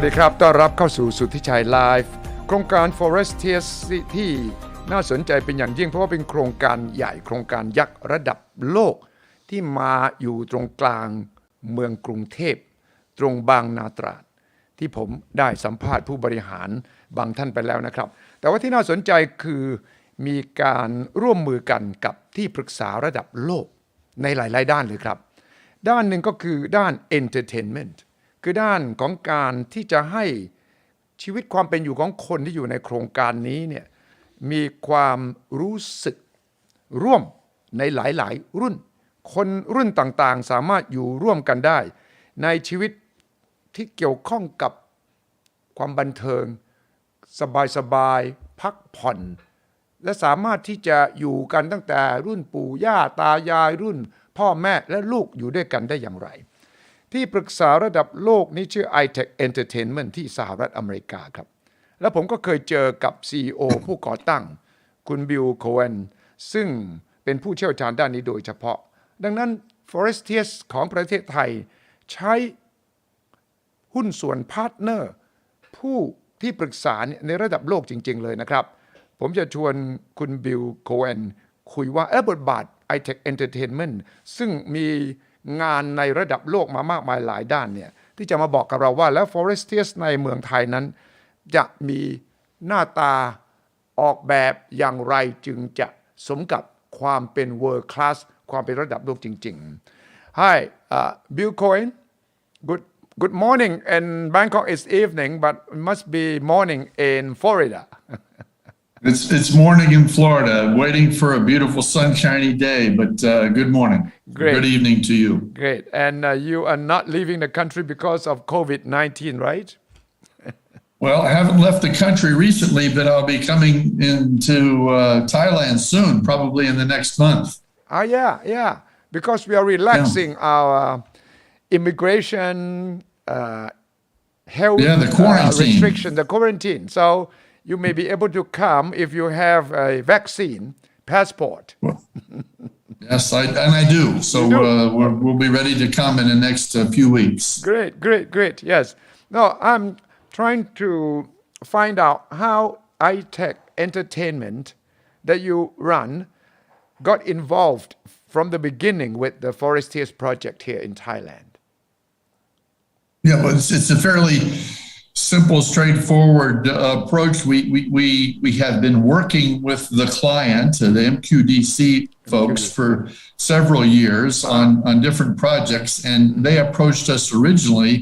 ดีครับต้อนรับเข้าสู่สุทธิชัยไลฟ์โครงการ Forestias ที่น่าสนใจเป็นอย่างยิ่งเพราะว่าเป็นโครงการใหญ่โครงการยักษ์ระดับโลกที่มาอยู่ตรงกลางเมืองกรุงเทพตรงบางนาตราดที่ผมได้สัมภาษณ์ผู้บริหารบางท่านไปแล้วนะครับแต่ว่าที่น่าสนใจคือมีการร่วมมือกันกับที่ปรึกษาระดับโลกในหลายๆด้านเลยครับด้านหนึ่งก็คือด้าน entertainment คือด้านของการที่จะให้ชีวิตความเป็นอยู่ของคนที่อยู่ในโครงการนี้เนี่ยมีความรู้สึกร่วมในหลายๆรุ่นคนรุ่นต่างๆสามารถอยู่ร่วมกันได้ในชีวิตที่เกี่ยวข้องกับความบันเทิงสบายๆพักผ่อนและสามารถที่จะอยู่กันตั้งแต่รุ่นปู่ย่าตายายรุ่นพ่อแม่และลูกอยู่ด้วยกันได้อย่างไรที่ปรึกษาระดับโลกนี้ชื่อ iTech Entertainment ที่สหรัฐอเมริกาครับแล้วผมก็เคยเจอกับ CEO ผู้ก่อตั้งคุณบิล โคเอนซึ่งเป็นผู้เชี่ยวชาญด้านนี้โดยเฉพาะดังนั้น Forestias ของประเทศไทยใช้หุ้นส่วนพาร์ทเนอร์ผู้ที่ปรึกษาในระดับโลกจริงๆเลยนะครับผมจะชวนคุณบิล โคเอนคุยว่าบทบาท iTech Entertainment ซึ่งมีงานในระดับโลกมามากมายหลายด้านเนี่ยที่จะมาบอกกับเราว่าแล้ว Forestias ในเมืองไทยนั้นจะมีหน้าตาออกแบบอย่างไรจึงจะสมกับความเป็น world class ความเป็นระดับโลกจริงๆ Hi Bill Cohen good morning in Bangkok is evening but it must be morning in Florida It's morning in Florida, waiting for a beautiful sunshiny day, but good morning. Great. Good evening to you. Great. And you are not leaving the country because of COVID-19, right? Well, I haven't left the country recently, but I'll be coming into Thailand soon, probably in the next month. Yeah. Because we are relaxing our immigration health the quarantine. restriction, the quarantine. So you may be able to come if you have a vaccine passport. Yes, I do. So we'll be ready to come in the next few weeks. Great. Yes. No, I'm trying to find out how iTech Entertainment that you run got involved from the beginning with the Forestias project here in Thailand. Yeah, well, it's a fairly simple, straightforward approach. We have been working with the client, the MQDC folks, for several years on different projects, and they approached us originally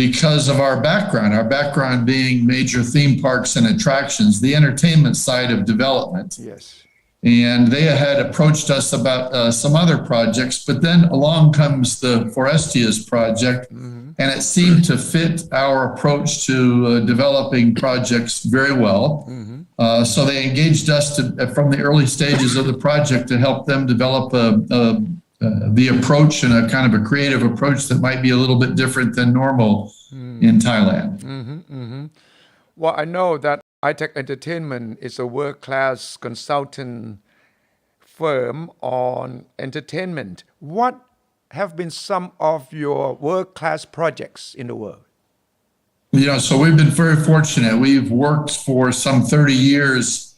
because of our background being major theme parks and attractions, the entertainment side of development. Yes. And they had approached us about some other projects, but then along comes the Forestias project, and it seemed to fit our approach to developing projects very well. So they engaged us from the early stages of the project to help them develop the approach and a kind of a creative approach that might be a little bit different than normal in Thailand. Well, I know that iTech Entertainment is a world-class consultant firm on entertainment. What have been some of your world-class projects in the world? So we've been very fortunate. We've worked for some 30 years.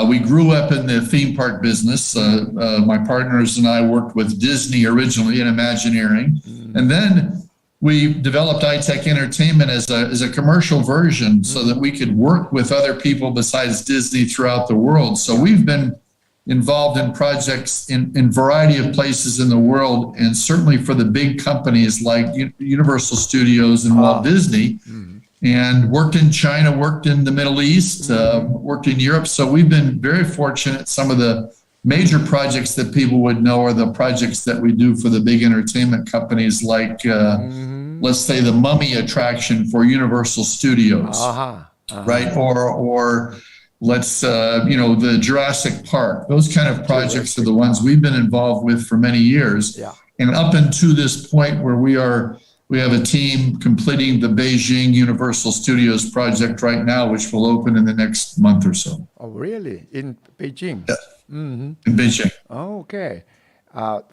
We grew up in the theme park business. My partners and I worked with Disney originally in Imagineering. And then we developed iTech Entertainment as a commercial version so that we could work with other people besides Disney throughout the world. So we've been involved in projects in a variety of places in the world, and certainly for the big companies like Universal Studios and Walt Disney, and worked in China, worked in the Middle East, worked in Europe. So we've been very fortunate. Some of the major projects that people would know are the projects that we do for the big entertainment companies like, let's say, the Mummy attraction for Universal Studios, right? Or let's, the Jurassic Park. Those kind of projects are the ones we've been involved with for many years. Yeah. And up until this point where we have a team completing the Beijing Universal Studios project right now, which will open in the next month or so. Oh, really? In Beijing? Yeah. In Beijing. Okay.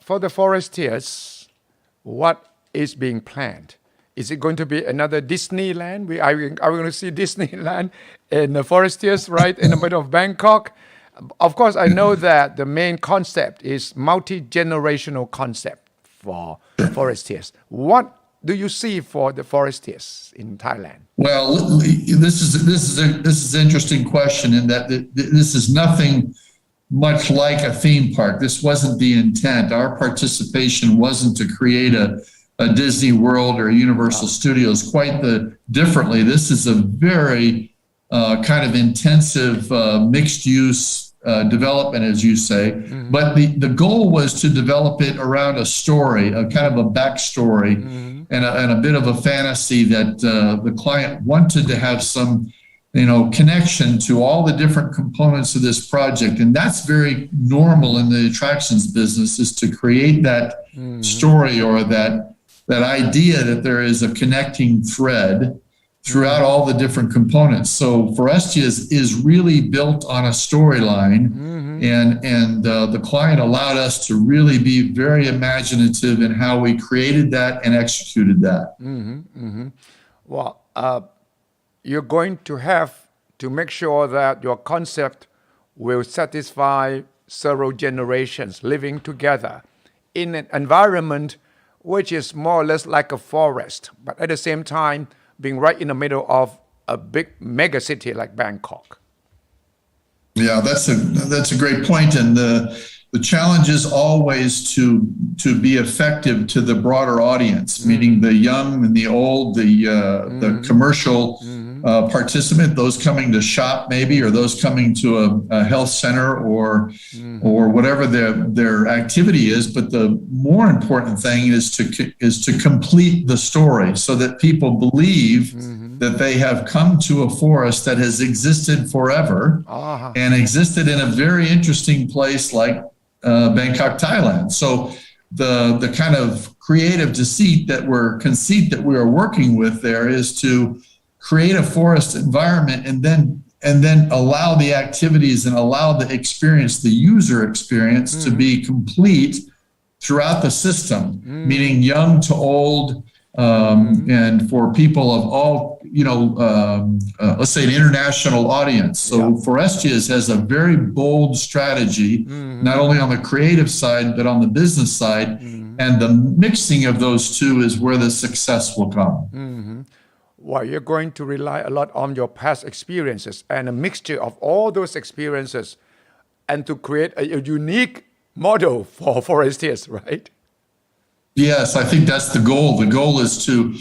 For the Forestias, what is being planned? Is it going to be another Disneyland? Are we going to see Disneyland in the Forestias, right in the middle of Bangkok? Of course, I know that the main concept is multi-generational concept for Forestias. What do you see for the Forestias in Thailand? Well, this is an interesting question in that this is nothing much like a theme park. This wasn't the intent. Our participation wasn't to create a Disney World or Universal Studios. Quite differently. This is a very kind of intensive mixed use development, as you say. But the goal was to develop it around a story, a kind of a backstory, and a bit of a fantasy that the client wanted to have some, connection to all the different components of this project. And that's very normal in the attractions business, is to create that story or that idea that there is a connecting thread throughout all the different components. So Forestias is really built on a storyline, and the client allowed us to really be very imaginative in how we created that and executed that. Well, you're going to have to make sure that your concept will satisfy several generations living together in an environment which is more or less like a forest, but at the same time being right in the middle of a big mega city like Bangkok. Yeah, that's a great point. And the challenge is always to be effective to the broader audience, meaning the young and the old, the commercial participant, those coming to shop maybe, or those coming to a health center or whatever their activity is. But the more important thing is to complete the story so that people believe that they have come to a forest that has existed forever and existed in a very interesting place like Bangkok, Thailand. So the kind of creative conceit that we are working with there is to create a forest environment and then allow the activities and allow the experience, the user experience, to be complete throughout the system, meaning young to old, and for people of all, let's say an international audience. So Forestias has a very bold strategy, not only on the creative side, but on the business side. And the mixing of those two is where the success will come. Well, you're going to rely a lot on your past experiences and a mixture of all those experiences and to create a unique model for Forestias, right? Yes, I think that's the goal. The goal is to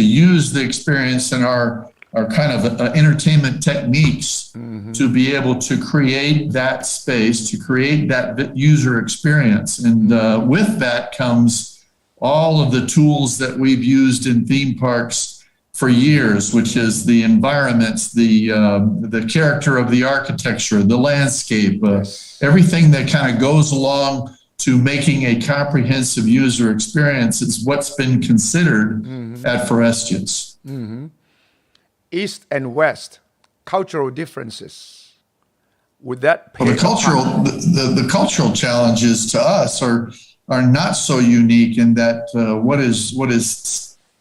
use the experience and our kind of entertainment techniques to be able to create that space, to create that user experience. And with that comes all of the tools that we've used in theme parks for years, which is the environments, the character of the architecture, the landscape, everything that kind of goes along to making a comprehensive user experience is what's been considered at Forestias. East and West, cultural differences. Would that well, the cultural challenges to us are not so unique in that what is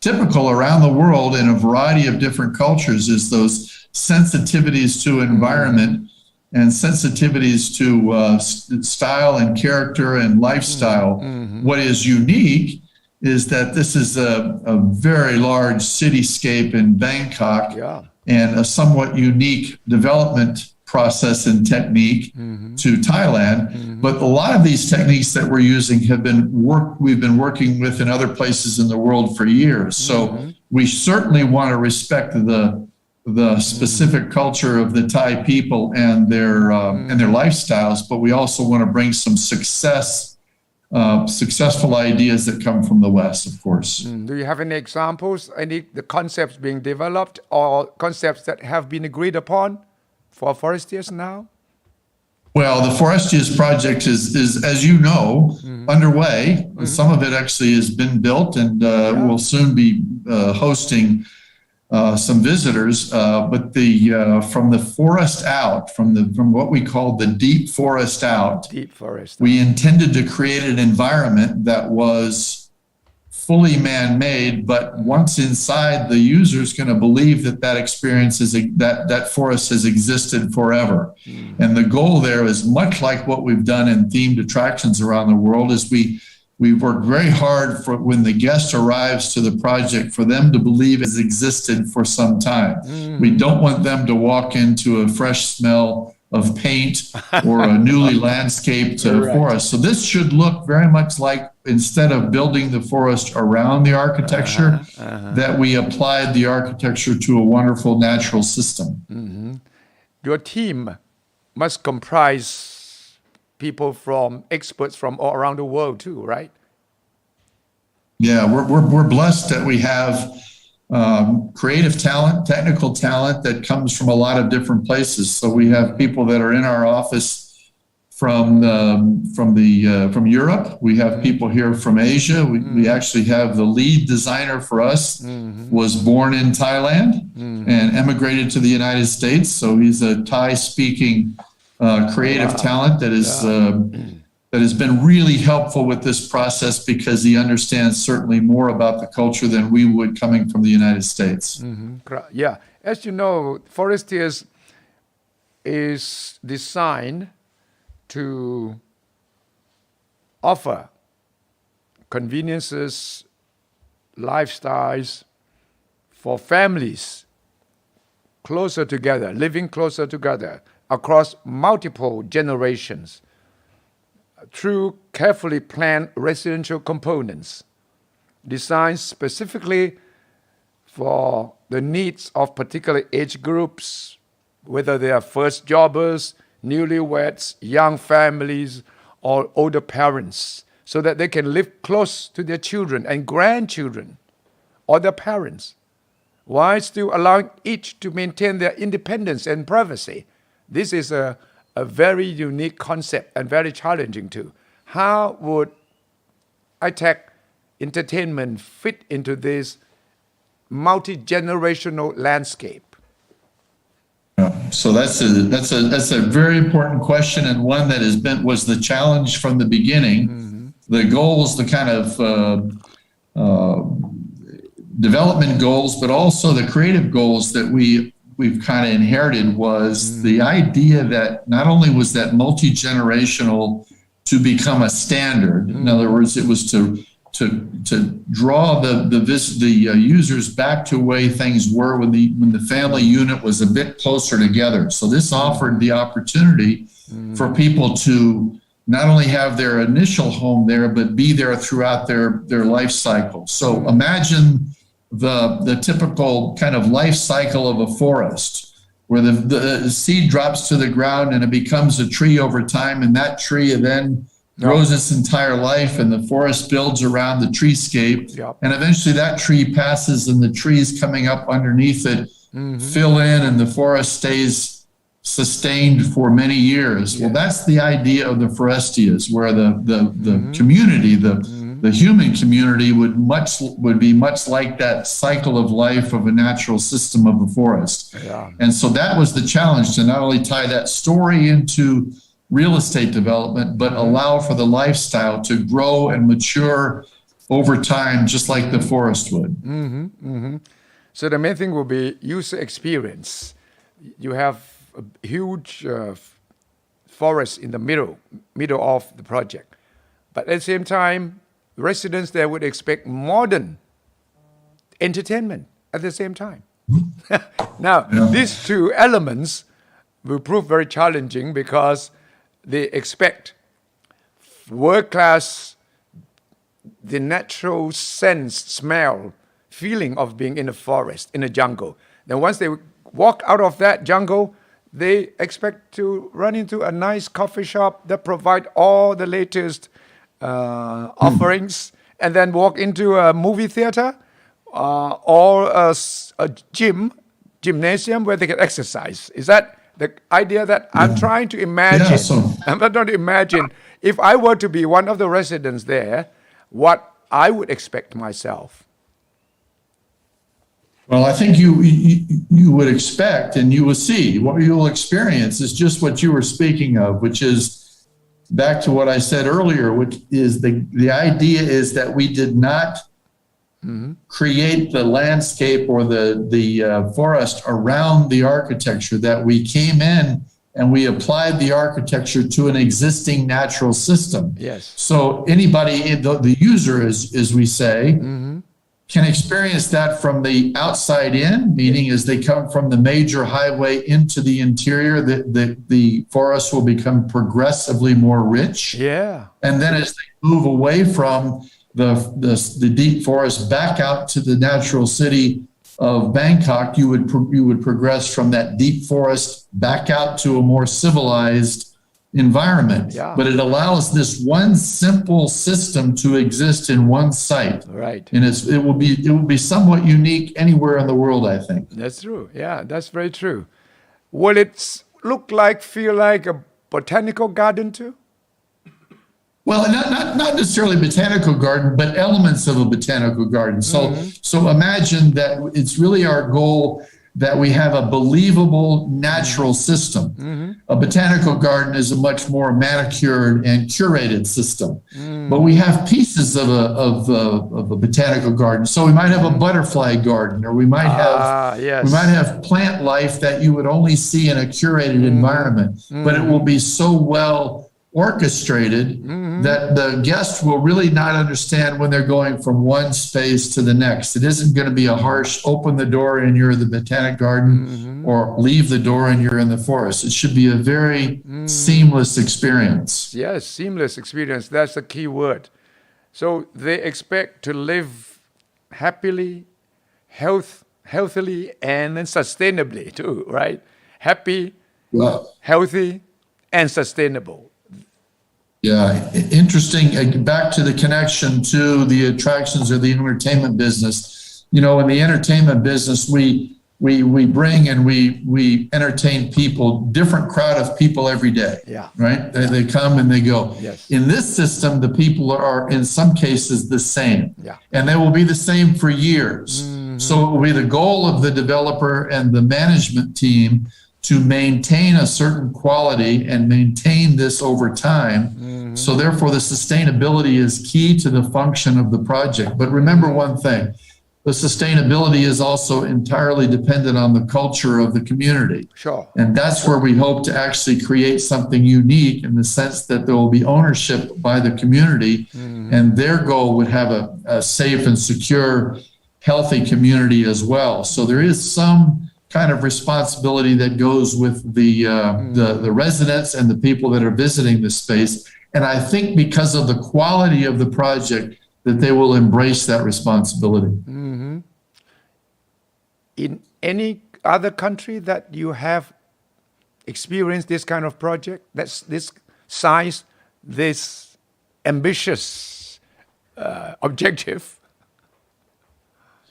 typical around the world in a variety of different cultures is those sensitivities to environment and sensitivities to style and character and lifestyle. What is unique is that this is a very large cityscape in Bangkok and a somewhat unique development process and technique to Thailand. But a lot of these techniques that we're using we've been working with in other places in the world for years. So we certainly want to respect the specific culture of the Thai people and their lifestyles, but we also want to bring some successful ideas that come from the West, of course. Do you have any examples, the concepts being developed or concepts that have been agreed upon for Forestias now? Well, the Forestias project is as you know, underway. Some of it actually has been built and will soon be hosting some visitors. But from the forest out, from what we call the deep forest out, Deep forest. we intended to create an environment that was fully man-made, but once inside, the user is going to believe that experience is that forest has existed forever. And the goal there is much like what we've done in themed attractions around the world. Is we've worked very hard for when the guest arrives to the project for them to believe it's existed for some time. We don't want them to walk into a fresh smell of paint or a newly landscaped forest. So this should look very much like, instead of building the forest around the architecture, that we applied the architecture to a wonderful natural system. Your team must comprise people from experts from all around the world too, right? Yeah, we're blessed that we have creative talent, technical talent that comes from a lot of different places. So we have people that are in our office from Europe. We have people here from Asia. We actually have the lead designer for us was born in Thailand and emigrated to the United States. So he's a Thai-speaking creative talent that has been really helpful with this process because he understands certainly more about the culture than we would coming from the United States. Yeah, as you know, Forestias is designed to offer conveniences, lifestyles for families closer together, living closer together across multiple generations through carefully planned residential components designed specifically for the needs of particular age groups, whether they are first jobbers, newlyweds, young families, or older parents, so that they can live close to their children and grandchildren or their parents, while still allowing each to maintain their independence and privacy. This is a very unique concept and very challenging too. How would high-tech entertainment fit into this multi-generational landscape? So that's a very important question, and one that was the challenge from the beginning. The goals, the kind of development goals, but also the creative goals that we've kind of inherited was the idea that not only was that multi-generational to become a standard. In other words, it was to draw the users back to the way things were when the family unit was a bit closer together. So this offered the opportunity for people to not only have their initial home there, but be there throughout their life cycle. So imagine the typical kind of life cycle of a forest, where the seed drops to the ground and it becomes a tree over time, and that tree then grows its entire life, and the forest builds around the treescape. And eventually that tree passes and the trees coming up underneath it fill in, and the forest stays sustained for many years. Well, that's the idea of the Forestias, where the community, the human community would be much like that cycle of life of a natural system of a forest. And so that was the challenge, to not only tie that story into real estate development, but allow for the lifestyle to grow and mature over time, just like the forest would. So the main thing will be user experience. You have a huge forest in the middle of the project, but at the same time, residents there would expect modern entertainment at the same time. Now, these two elements will prove very challenging because they expect world-class, the natural sense, smell, feeling of being in a forest, in a jungle. Then once they walk out of that jungle, they expect to run into a nice coffee shop that provide all the latest offerings, and then walk into a movie theater or a gymnasium where they can exercise. Is that the idea that I'm trying to imagine? I'm not trying to imagine if I were to be one of the residents there, what I would expect myself. Well, I think you would expect, and you will see, what you will experience is just what you were speaking of, which is back to what I said earlier, which is the idea is that we did not create the landscape or the forest around the architecture, that we came in and we applied the architecture to an existing natural system. Yes. So anybody, the user, as we say, can experience that from the outside in, meaning as they come from the major highway into the interior, the forest will become progressively more rich. Yeah. And then as they move away from the deep forest back out to the natural city of Bangkok, you would progress from that deep forest back out to a more civilized environment. Yeah. But it allows this one simple system to exist in one site. Right. And it will be somewhat unique anywhere in the world, I think. That's true. Yeah, that's very true. Will it feel like a botanical garden too? Well, not necessarily botanical garden, but elements of a botanical garden. So imagine that it's really our goal that we have a believable natural system. A botanical garden is a much more manicured and curated system. But we have pieces of a botanical garden. So we might have a butterfly garden, or we might have plant life that you would only see in a curated environment. But it will be so well orchestrated that the guest will really not understand when they're going from one space to the next. It isn't going to be a harsh open the door and you're in the botanic garden or leave the door and you're in the forest. It should be a very seamless experience. Yes, seamless experience. That's the key word. So they expect to live happily, healthily, and then sustainably too, right? Happy, healthy, and sustainable. Yeah, interesting. Back to the connection to the attractions or the entertainment business. In the entertainment business, we bring and we entertain people, different crowd of people every day. Yeah. Right? They come and they go. Yes. In this system, the people are in some cases the same. Yeah. And they will be the same for years. So it will be the goal of the developer and the management team to maintain a certain quality and maintain this over time. So therefore, the sustainability is key to the function of the project. But remember one thing, the sustainability is also entirely dependent on the culture of the community. Sure. And that's where we hope to actually create something unique in the sense that there will be ownership by the community, and their goal would have a safe and secure, healthy community as well. So there is some kind of responsibility that goes with the residents and the people that are visiting the space. And I think because of the quality of the project, that they will embrace that responsibility. In any other country that you have experienced this kind of project, that's this size, this ambitious objective?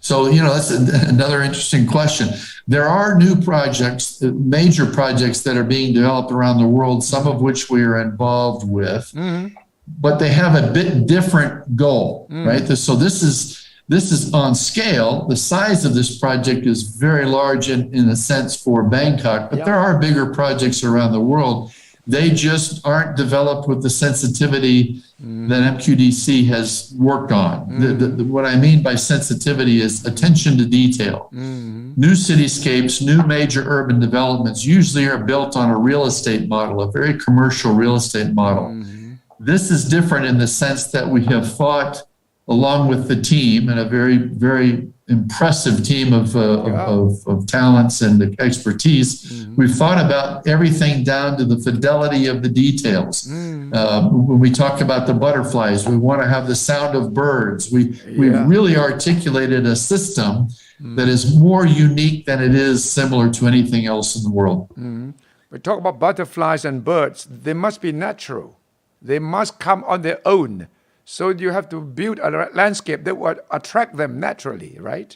So, that's another interesting question. There are new projects, major projects that are being developed around the world, some of which we are involved with, but they have a bit different goal, right? So this is on scale. The size of this project is very large in a sense for Bangkok, but there are bigger projects around the world. They just aren't developed with the sensitivity that MQDC has worked on. What I mean by sensitivity is attention to detail. New cityscapes, new major urban developments usually are built on a real estate model, a very commercial real estate model. This is different in the sense that we have thought along with the team, and a very, very impressive team of talents and expertise. We've thought about everything down to the fidelity of the details. When we talk about the butterflies, we want to have the sound of birds. We've really articulated a system that is more unique than it is similar to anything else in the world. We talk about butterflies and birds. They must be natural. They must come on their own. So you have to build a landscape that would attract them naturally, right?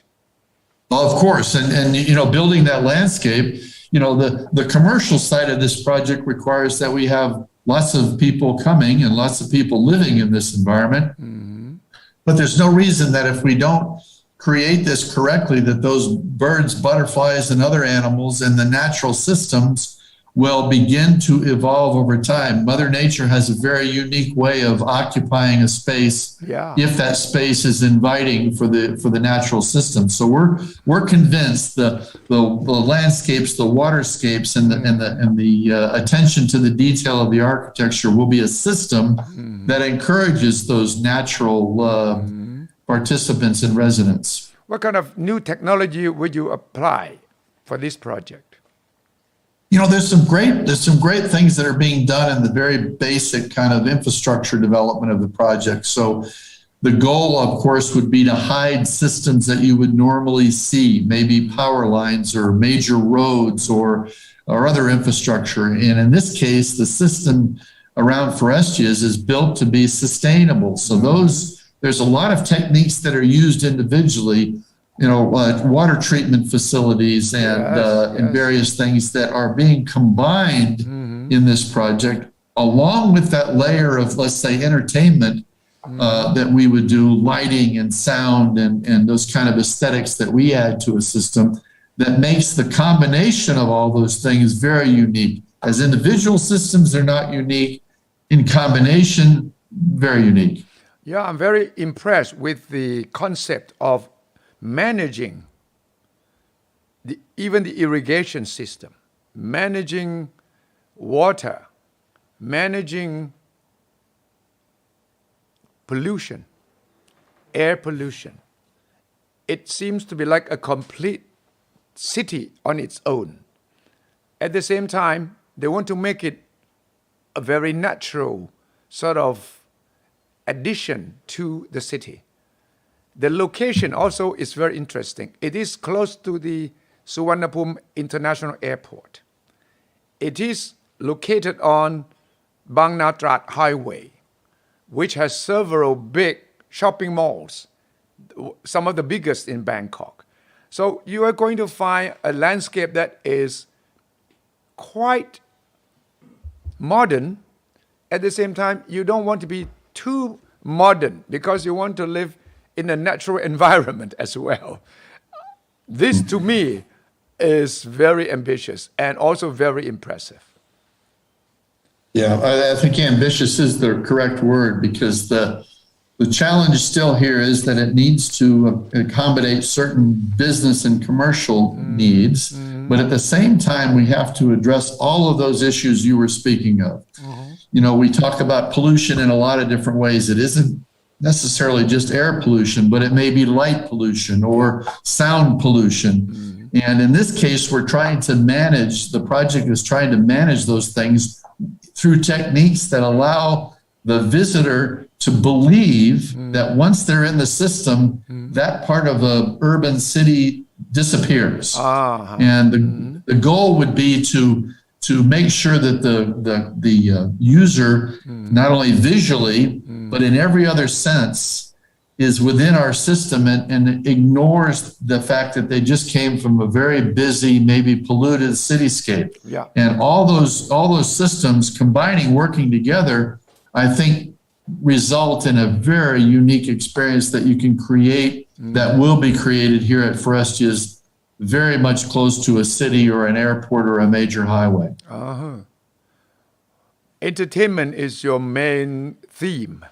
Of course. And building that landscape, the commercial side of this project requires that we have lots of people coming and lots of people living in this environment. But there's no reason that if we don't create this correctly, that those birds, butterflies, and other animals and the natural systems will begin to evolve over time. Mother Nature has a very unique way of occupying a space if that space is inviting for the natural system. So we're convinced the landscapes, the waterscapes, and the attention to the detail of the architecture will be a system that encourages those natural participants and residents. What kind of new technology would you apply for this project? There's some great things that are being done in the very basic kind of infrastructure development of the project. So the goal, of course, would be to hide systems that you would normally see, maybe power lines or major roads or other infrastructure. And in this case, the system around Forestias is built to be sustainable. So there's a lot of techniques that are used individually, water treatment facilities and various things that are being combined in this project, along with that layer of, let's say, entertainment that we would do, lighting and sound and those kind of aesthetics that we add to a system that makes the combination of all those things very unique. As individual systems, they're not unique. In combination, very unique. Yeah, I'm very impressed with the concept of managing even the irrigation system, managing water, managing pollution, air pollution. It seems to be like a complete city on its own. At the same time, they want to make it a very natural sort of addition to the city. The location also is very interesting. It is close to the Suvarnabhumi International Airport. It is located on Bang Natrat Highway, which has several big shopping malls, some of the biggest in Bangkok. So you are going to find a landscape that is quite modern. At the same time, you don't want to be too modern because you want to live in a natural environment as well. This, to me, is very ambitious and also very impressive. Yeah, I think ambitious is the correct word because the challenge still here is that it needs to accommodate certain business and commercial needs, but at the same time, we have to address all of those issues you were speaking of. We talk about pollution in a lot of different ways. It isn't necessarily just air pollution, but it may be light pollution or sound pollution. And in this case, we're trying to manage, the project is trying to manage those things through techniques that allow the visitor to believe that once they're in the system, that part of an urban city disappears. And the goal would be to make sure that the user, not only visually, but in every other sense, is within our system and ignores the fact that they just came from a very busy, maybe polluted cityscape. And all those systems combining, working together, I think result in a very unique experience that you can create, that will be created here at Forestias, very much close to a city or an airport or a major highway. Entertainment is your main theme,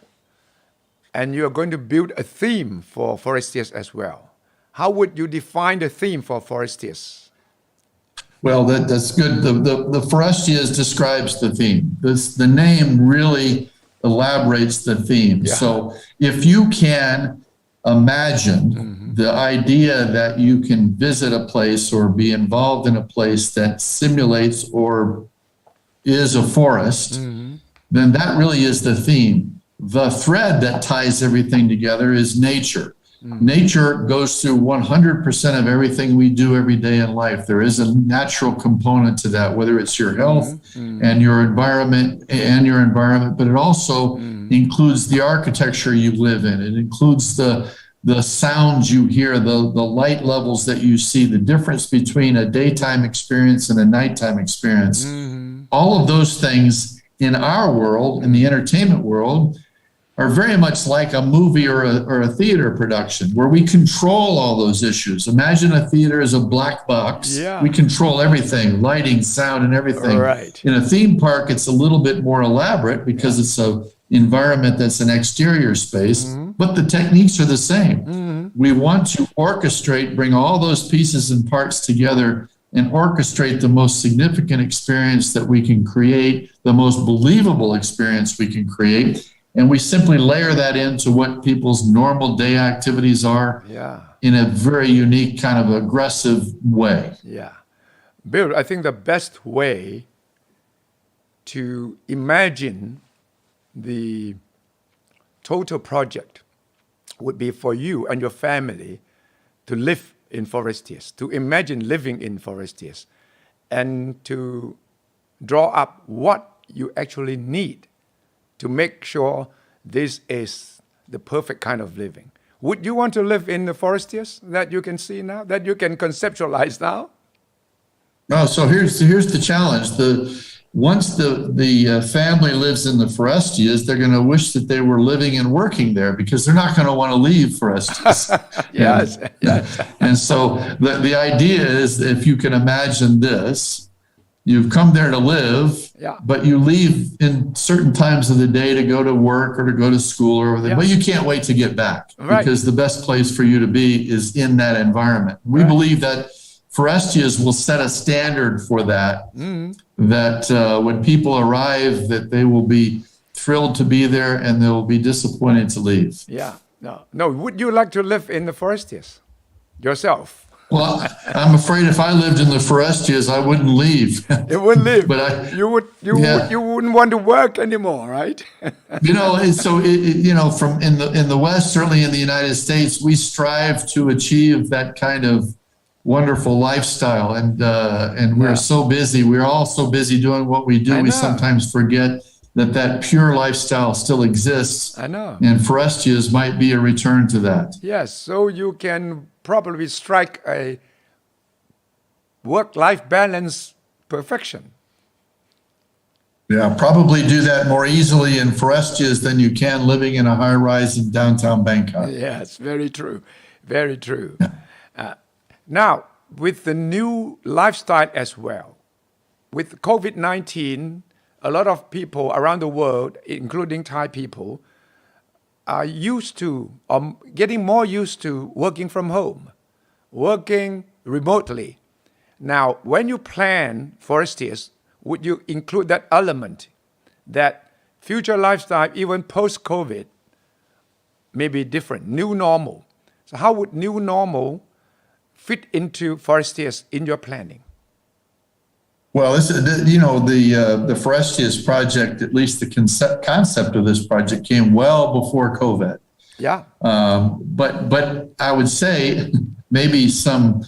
and you are going to build a theme for Forestias as well. How would you define the theme for Forestias? Well, that's good. The Forestias describes the theme. The name really elaborates the theme. So if you can imagine the idea that you can visit a place or be involved in a place that simulates or is a forest, then that really is the theme. The thread that ties everything together is nature. Nature goes through 100% of everything we do every day in life. There is a natural component to that, whether it's your health and your environment, but it also includes the architecture you live in. It includes the sounds you hear, the light levels that you see, the difference between a daytime experience and a nighttime experience. All of those things in our world, in the entertainment world, are very much like a movie or a theater production where we control all those issues. Imagine a theater as a black box. Yeah. We control everything, lighting, sound, and everything. Right. In a theme park, it's a little bit more elaborate because it's an environment that's an exterior space, but the techniques are the same. We want to orchestrate, bring all those pieces and parts together and orchestrate the most significant experience that we can create, the most believable experience we can create. And we simply layer that into what people's normal day activities are in a very unique kind of aggressive way. Yeah. Bill, I think the best way to imagine the total project would be for you and your family to live in Forestias, to imagine living in Forestias, and to draw up what you actually need to make sure this is the perfect kind of living. Would you want to live in the Forestias that you can see now, that you can conceptualize now? No, so here's the challenge. Once the family lives in the Forestias, they're going to wish that they were living and working there because they're not going to want to leave Forestias. Yes. And so the idea is, if you can imagine this, you've come there to live, but you leave in certain times of the day to go to work or to go to school or everything, but you can't wait to get back because the best place for you to be is in that environment. We believe that Forestias will set a standard for that, that when people arrive, that they will be thrilled to be there and they will be disappointed to leave. Yeah. No. Would you like to live in the Forestias yourself? Well, I'm afraid if I lived in the Forestias, I wouldn't leave. You wouldn't leave. But you wouldn't want to work anymore, right? From in the West, certainly in the United States, we strive to achieve that kind of wonderful lifestyle, and we're so busy. We're all so busy doing what we do. We sometimes forget that pure lifestyle still exists. I know. And Forestias might be a return to that. Yes, so you can probably strike a work-life balance perfection. Yeah, probably do that more easily in Forestias than you can living in a high-rise in downtown Bangkok. Yes, very true. Very true. Now, with the new lifestyle as well, with COVID-19, a lot of people around the world, including Thai people, are getting more used to working from home, working remotely. Now, when you plan Forestias, would you include that element that future lifestyle, even post-COVID, may be different, new normal? So how would new normal fit into Forestias in your planning? Well, the Forestias project, at least the concept of this project, came well before COVID. Yeah. But I would say maybe some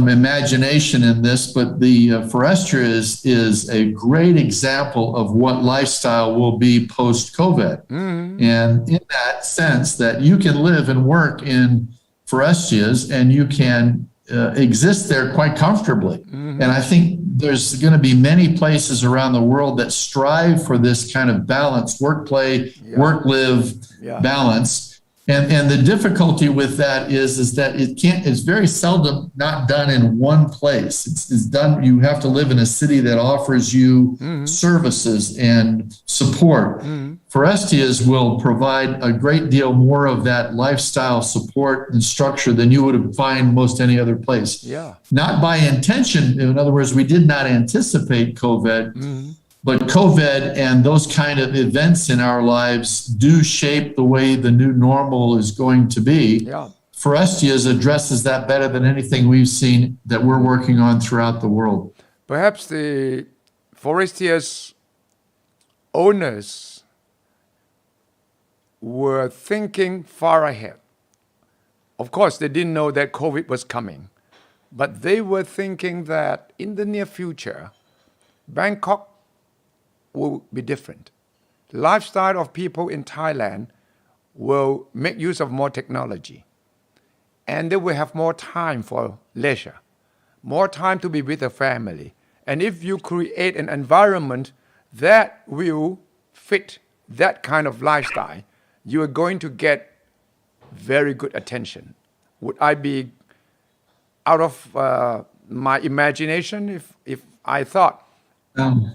imagination in this, but the Forestias is a great example of what lifestyle will be post-COVID. And in that sense, that you can live and work in Forestias and you can exist there quite comfortably. And I think there's going to be many places around the world that strive for this kind of balance, work-play, work-live balance. And the difficulty with that is that it's very seldom not done in one place. It's done, you have to live in a city that offers you services and support. Forestias will provide a great deal more of that lifestyle support and structure than you would find most any other place. Yeah. Not by intention. In other words, we did not anticipate COVID. But COVID and those kind of events in our lives do shape the way the new normal is going to be. Yeah. Forestias addresses that better than anything we've seen that we're working on throughout the world. Perhaps the Forestias owners were thinking far ahead. Of course, they didn't know that COVID was coming, but they were thinking that in the near future, Bangkok will be different. The lifestyle of people in Thailand will make use of more technology, and they will have more time for leisure, more time to be with the family. And if you create an environment that will fit that kind of lifestyle, you are going to get very good attention. Would I be out of my imagination if I thought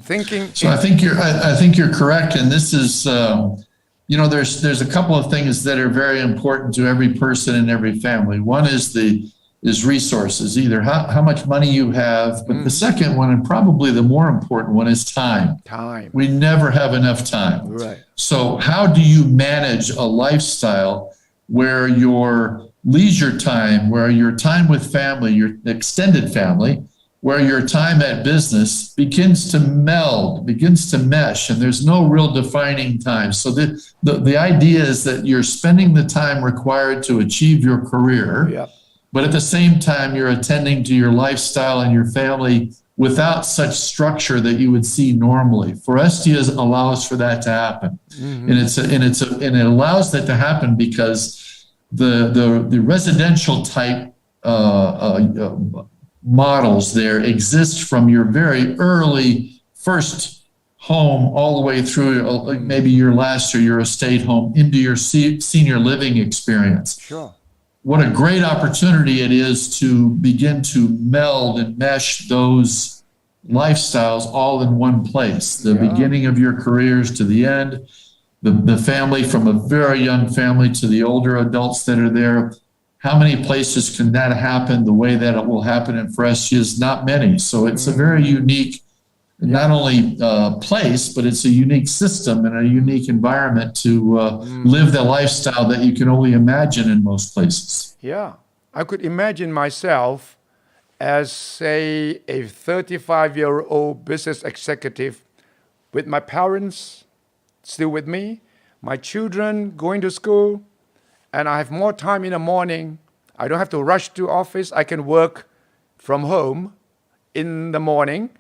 thinking? So I think you're correct, and this is there's a couple of things that are very important to every person and every family. One is resources, either how much money you have, but the second one, and probably the more important one, is time. Time. We never have enough time. Right. So how do you manage a lifestyle where your leisure time, where your time with family, your extended family, where your time at business begins to meld, begins to mesh, and there's no real defining time. So the idea is that you're spending the time required to achieve your career, Yep. but at the same time, you're attending to your lifestyle and your family without such structure that you would see normally. Forestias allows for that to happen, and it allows that to happen because the residential type models there exist from your very early first home all the way through maybe your last or your estate home into your senior living experience. Sure. What a great opportunity it is to begin to meld and mesh those lifestyles all in one place. The beginning of your careers to the end, the family from a very young family to the older adults that are there. How many places can that happen the way that it will happen in Forestias? Not many. So it's a very unique, not only place, but it's a unique system and a unique environment to live the lifestyle that you can only imagine in most places. Yeah. I could imagine myself as, say, a 35-year-old business executive with my parents still with me, my children going to school, and I have more time in the morning. I don't have to rush to office. I can work from home in the morning.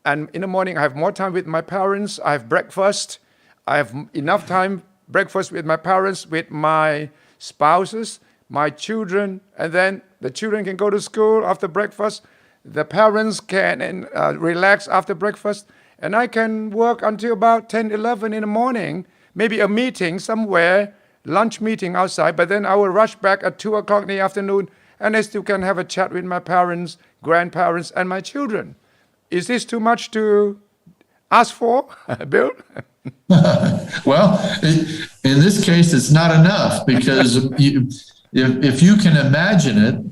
And in the morning, I have more time with my parents. I have breakfast. I have enough time, breakfast with my parents, with my spouses, my children. And then the children can go to school after breakfast. The parents can relax after breakfast. And I can work until about 10, 11 in the morning, maybe a meeting somewhere, lunch meeting outside, but then I will rush back at 2 o'clock in the afternoon, and I still can have a chat with my parents, grandparents, and my children. Is this too much to ask for, Bill? Well, in this case, it's not enough, because if you can imagine it,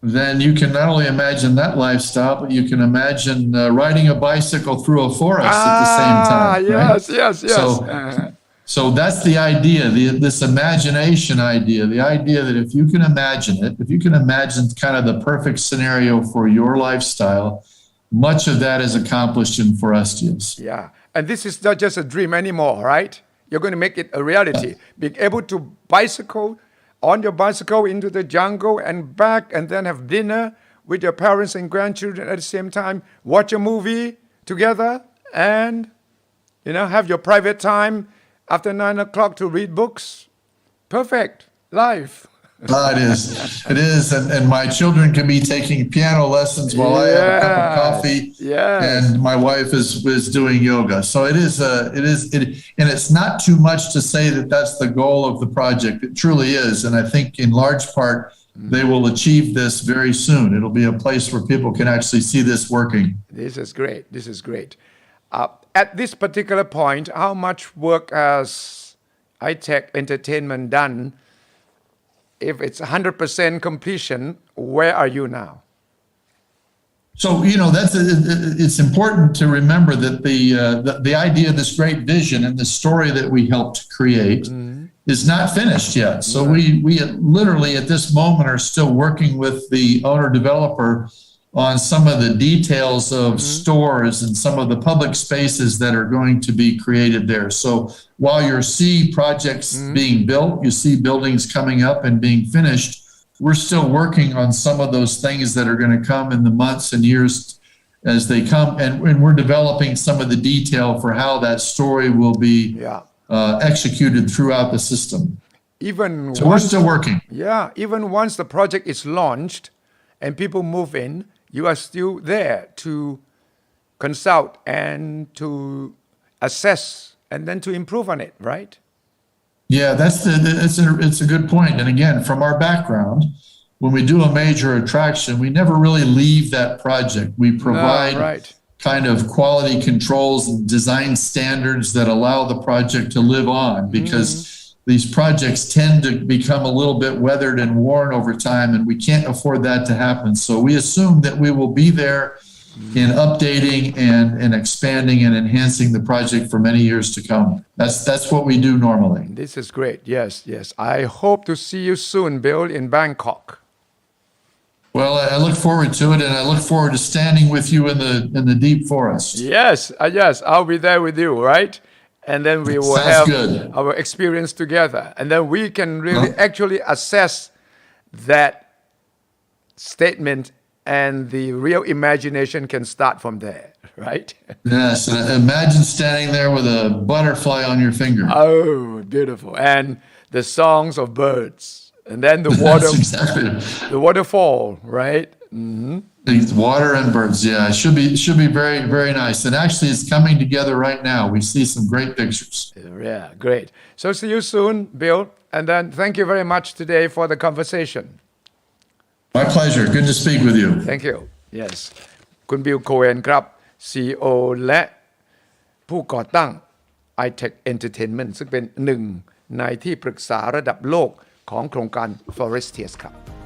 then you can not only imagine that lifestyle, but you can imagine riding a bicycle through a forest at the same time. Yes, right? yes. So that's the idea, this imagination idea, the idea that if you can imagine it, if you can imagine kind of the perfect scenario for your lifestyle, much of that is accomplished in Forestias. Yeah, and this is not just a dream anymore, right? You're going to make it a reality. Being able to bicycle on your bicycle into the jungle and back, and then have dinner with your parents and grandchildren at the same time, watch a movie together, and have your private time after 9 o'clock to read books. Perfect life. It is. And my children can be taking piano lessons while I have a cup of coffee. And my wife is doing yoga. So it is, and it's not too much to say that that's the goal of the project. It truly is. And I think in large part, they will achieve this very soon. It'll be a place where people can actually see this working. This is great. At this particular point, how much work has iTech Entertainment done? If it's 100% completion, where are you now? So, it's important to remember that the idea of this great vision and the story that we helped create is not finished yet. So we literally at this moment are still working with the owner developer on some of the details of stores and some of the public spaces that are going to be created there. So while you see projects being built, you see buildings coming up and being finished, we're still working on some of those things that are going to come in the months and years as they come. And we're developing some of the detail for how that story will be executed throughout the system. We're still working. Yeah, even once the project is launched and people move in, you are still there to consult and to assess and then to improve on it, right? Yeah, it's a good point. And again, from our background, when we do a major attraction, we never really leave that project. We provide Right. kind of quality controls and design standards that allow the project to live on because these projects tend to become a little bit weathered and worn over time, and we can't afford that to happen. So we assume that we will be there in updating and expanding and enhancing the project for many years to come. That's what we do normally. This is great. Yes. I hope to see you soon, Bill, in Bangkok. Well, I look forward to it, and I look forward to standing with you in the deep forest. Yes, I'll be there with you, right? And then we will Sounds have good. our experience together. And then we can really actually assess that statement, and the real imagination can start from there, right? Yes, and imagine standing there with a butterfly on your finger. Oh, beautiful. And the songs of birds. And then the water, That's exactly the waterfall, right? It's water and birds. Yeah, it should be very, very nice. And actually, it's coming together right now. We see some great pictures. Yeah, great. So see you soon, Bill. And then thank you very much today for the conversation. My pleasure. Good to speak with you. Thank you. Yes. คุณบิล โคเอนครับ CEO และผู้ก่อตั้ง iTech Entertainment ซึ่งเป็นหนึ่งในที่ปรึกษาระดับโลกของโครงการ Forestias ครับ